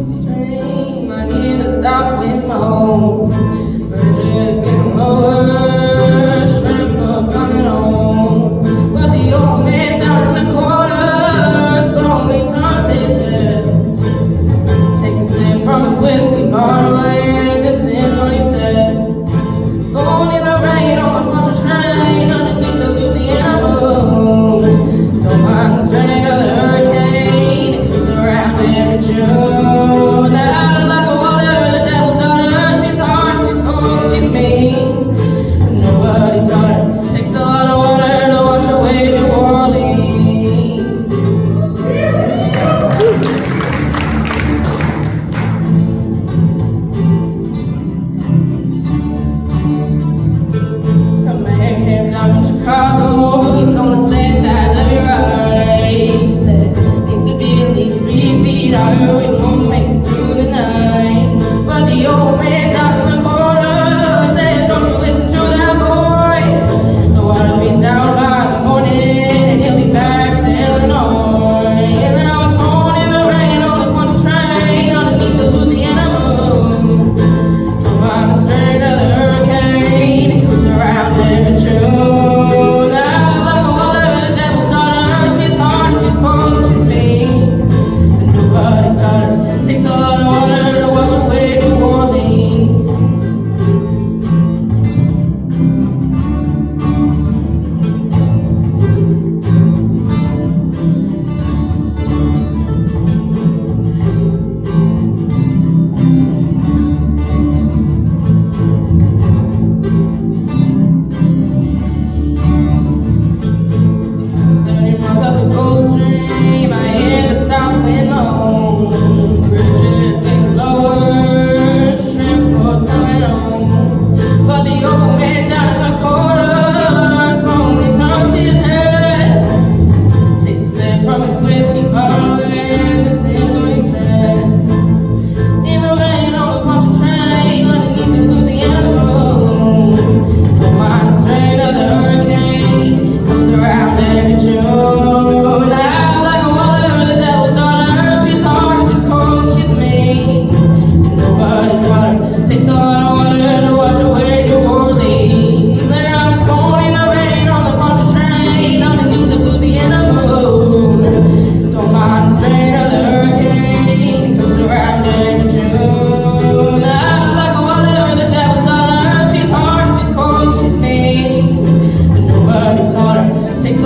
stream, I hear the south wind moan. Bridges getting lower, shrimp boats coming home. But the old man down in the corner slowly turns his head, takes a sip from his whiskey bottle, and this is what he said. Born in the rain on a punch train underneath the Louisiana moon. Don't mind the strain of the hurricane, it comes around every June. Out like a water, the devil's daughter. She's hard, she's cold, she's mean, but nobody taught her. Takes a lot of water to wash away New Orleans. A man came down from Chicago, he's gonna say that let me right. He said, needs to be at least 3 feet higher, we won't make it through the night. But the old man down in the corner said, don't you listen to that boy. The water will be down by the morning, and he'll be back to Illinois. And I was born in the rain on the punch train underneath the Louisiana moon. Don't mind the strain of the hurricane, it comes around every June. Out like a water, the devil's daughter. She's hard, she's cold, she's mean, but nobody taught her. Takes a lot of water to wash away New Orleans. Takes a lot of water to wash away New Orleans. And I was born in the rain on the punch train underneath the Louisiana moon. Don't mind the strain of the hurricane, it comes around every June. Out like a water, the devil's daughter. She's hard, she's cold, she's mean, but nobody taught her. Takes a